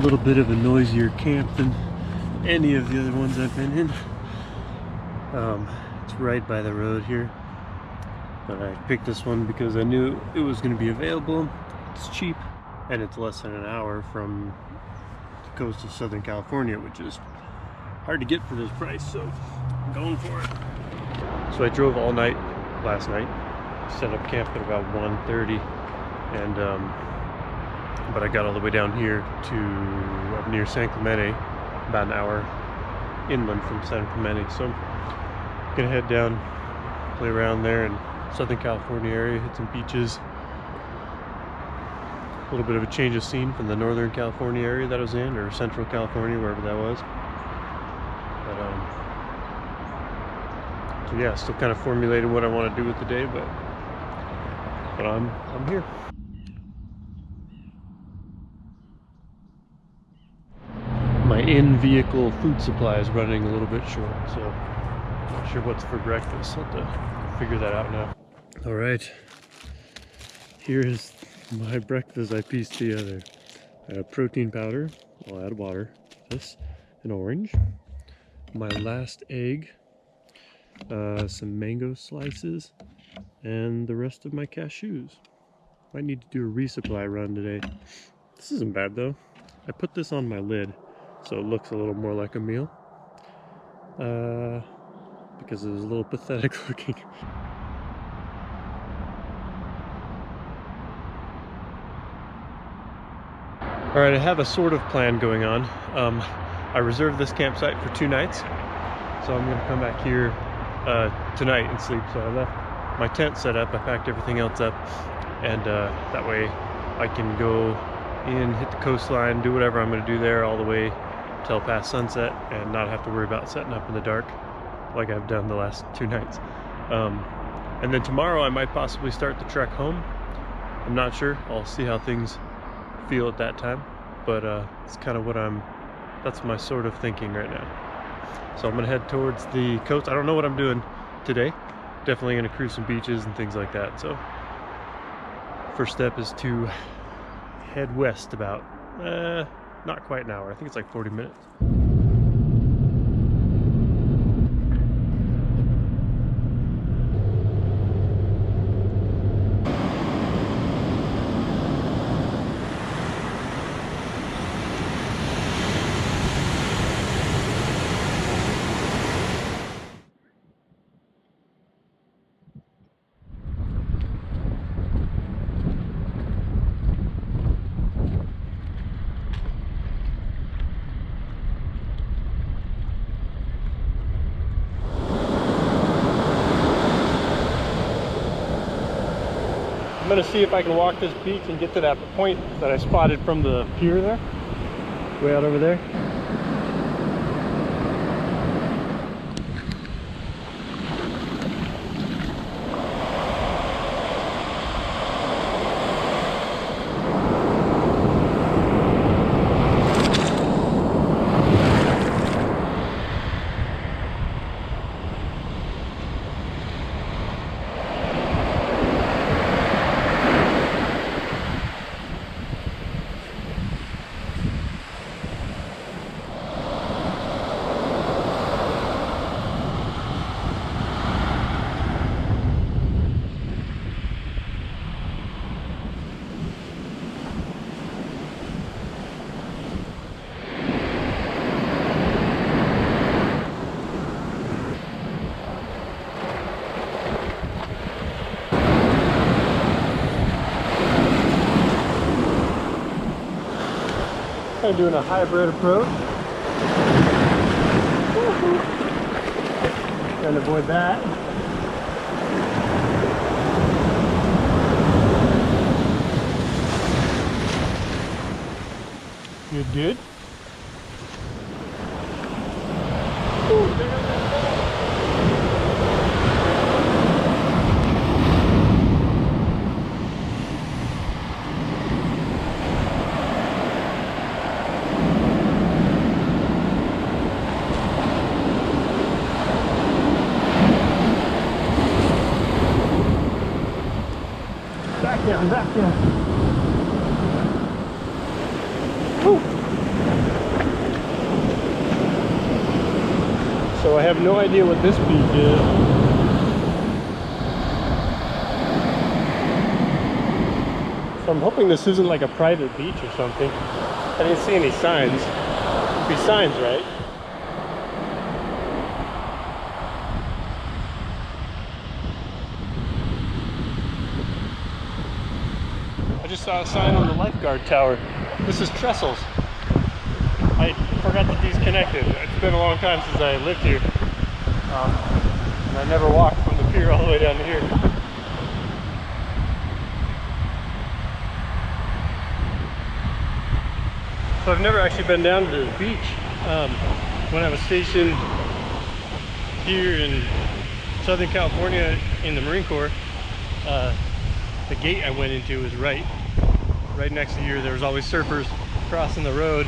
little bit of a noisier camp than any of the other ones I've been in. It's right by the road here, but I picked this one because I knew it was going to be available. It's cheap, and it's less than an hour from the coast of Southern California, which is hard to get for this price, so I'm going for it. So I drove all night last night, set up camp at about 1:30, and but I got all the way down here to up near San Clemente, about an hour inland from San Clemente. So I'm gonna head down, play around there in Southern California area, hit some beaches. A little bit of a change of scene from the Northern California area that I was in, or Central California, wherever that was. But so yeah, still kind of formulating what I want to do with the day, but I'm here. My in-vehicle food supply is running a little bit short, so I'm not sure what's for breakfast. I'll have to figure that out now. All right, here's my breakfast I pieced together. I have protein powder, I'll add water, this, an orange, my last egg, some mango slices, and the rest of my cashews. Might need to do a resupply run today. This isn't bad though. I put this on my lid so it looks a little more like a meal, because it was a little pathetic looking. All right, I have a sort of plan going on. I reserved this campsite for 2 nights, so I'm gonna come back here tonight and sleep. So I left my tent set up, I packed everything else up, and that way I can go in, hit the coastline, do whatever I'm gonna do there all the way till past sunset, and not have to worry about setting up in the dark like I've done the last 2 nights. And then tomorrow I might possibly start the trek home. I'm not sure, I'll see how things feel at that time, but it's kind of that's my sort of thinking right now. So I'm gonna head towards the coast. I don't know what I'm doing today. Definitely gonna cruise some beaches and things like that. So first step is to head west about not quite an hour. I think it's like 40 minutes. I'm gonna see if I can walk this beach and get to that point that I spotted from the pier there, way out over there. Kind of doing a hybrid approach. Trying to avoid that. Good, good. Back down, back down. Woo. have no idea what this beach is. So I'm hoping this isn't like a private beach or something. I didn't see any signs. There'd be signs, right? I just saw a sign on the lifeguard tower. This is Trestles. I forgot that these connected. It's been a long time since I lived here. And I never walked from the pier all the way down to here. So I've never actually been down to the beach. When I was stationed here in Southern California in the Marine Corps, the gate I went into was right next to here. There was always surfers crossing the road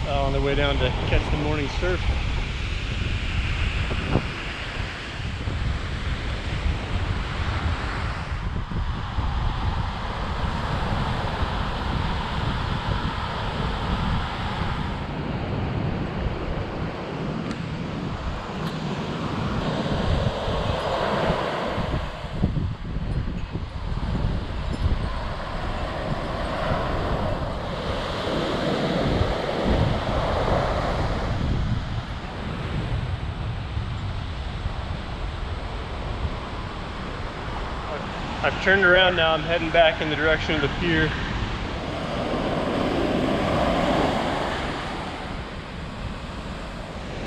on their way down to catch the morning surf. I've turned around now, I'm heading back in the direction of the pier.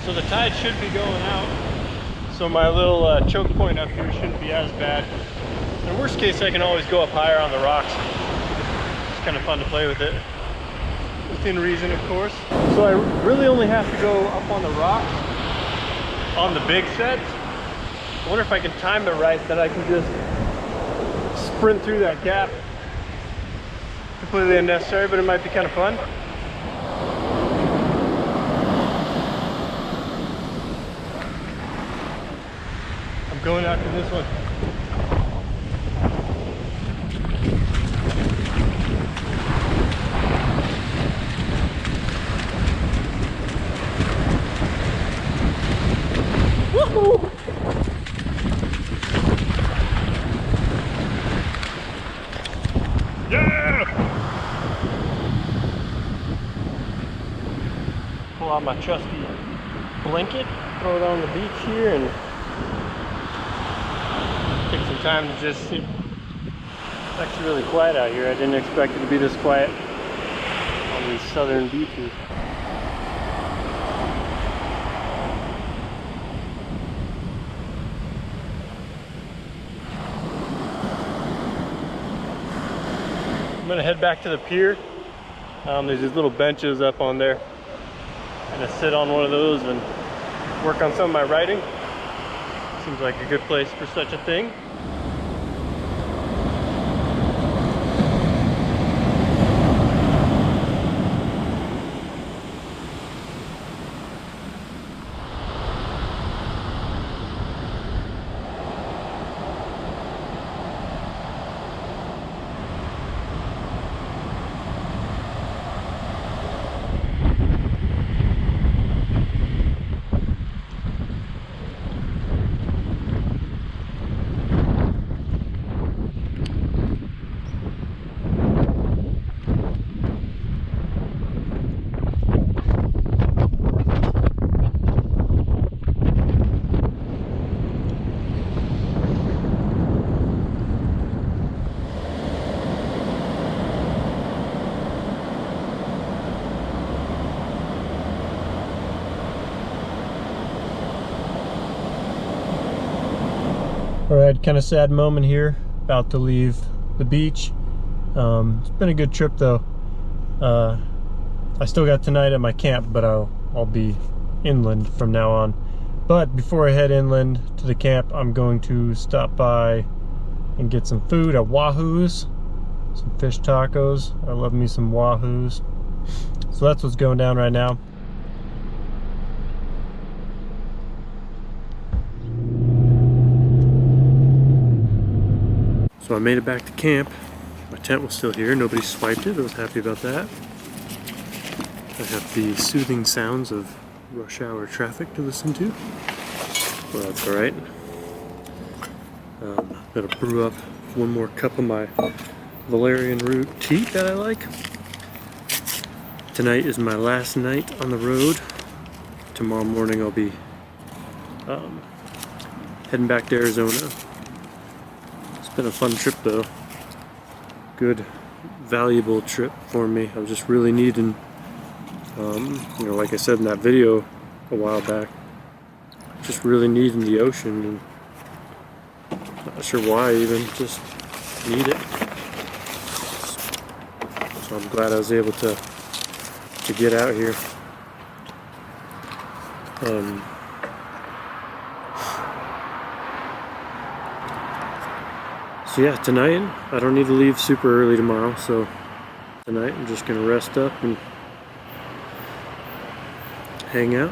So the tide should be going out, so my little choke point up here shouldn't be as bad. In worst case, I can always go up higher on the rocks. It's kind of fun to play with it, within reason, of course. So I really only have to go up on the rocks on the big sets. I wonder if I can time it right, that I can just sprint through that gap. Completely unnecessary, but it might be kind of fun. I'm going after this one. Woohoo! Pull out my trusty blanket, throw it on the beach here, and take some time to just see. It's actually really quiet out here. I didn't expect it to be this quiet on these southern beaches. I'm gonna head back to the pier. There's these little benches up on there. I'm gonna sit on one of those and work on some of my writing. Seems like a good place for such a thing. Alright, kind of sad moment here, about to leave the beach. It's been a good trip though. I still got tonight at my camp, but I'll be inland from now on. But before I head inland to the camp, I'm going to stop by and get some food at Wahoo's. Some fish tacos. I love me some Wahoo's. So that's what's going down right now. So I made it back to camp. My tent was still here. Nobody swiped it. I was happy about that. I have the soothing sounds of rush hour traffic to listen to. Well, that's alright. Gonna brew up one more cup of my valerian root tea that I like. Tonight is my last night on the road. Tomorrow morning I'll be heading back to Arizona. It's been a fun trip though. Good, valuable trip for me. I was just really needing, like I said in that video a while back, just really needing the ocean, and not sure why even, just need it. So I'm glad I was able to get out here. So yeah, tonight I don't need to leave super early tomorrow, so tonight I'm just gonna rest up and hang out.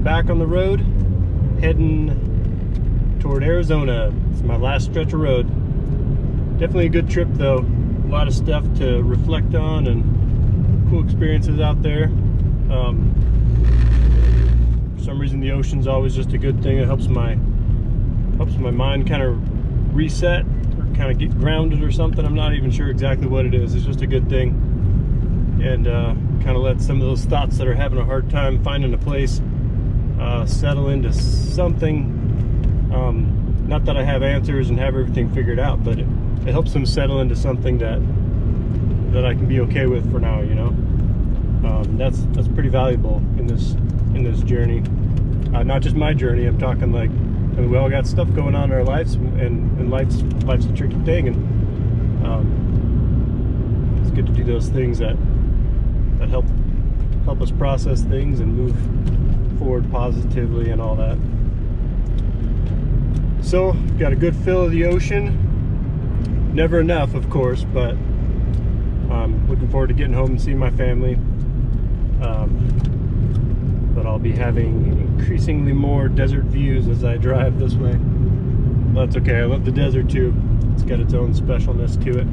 Back on the road, heading toward Arizona. It's my last stretch of road. Definitely a good trip though. A lot of stuff to reflect on and cool experiences out there. For some reason the ocean's always just a good thing. It helps my mind kind of reset or kind of get grounded or something. I'm not even sure exactly what it is. It's just a good thing. And kind of let some of those thoughts that are having a hard time finding a place settle into something. Not that I have answers and have everything figured out, but it helps them settle into something that I can be okay with for now, you know. That's pretty valuable in this journey. Not just my journey. I'm talking like, I mean, we all got stuff going on in our lives, and life's a tricky thing, and it's good to do those things that help us process things and move forward positively and all that. So got a good fill of the ocean. Never enough, of course, but I'm looking forward to getting home and seeing my family. But I'll be having increasingly more desert views as I drive this way. But that's okay. I love the desert too. It's got its own specialness to it.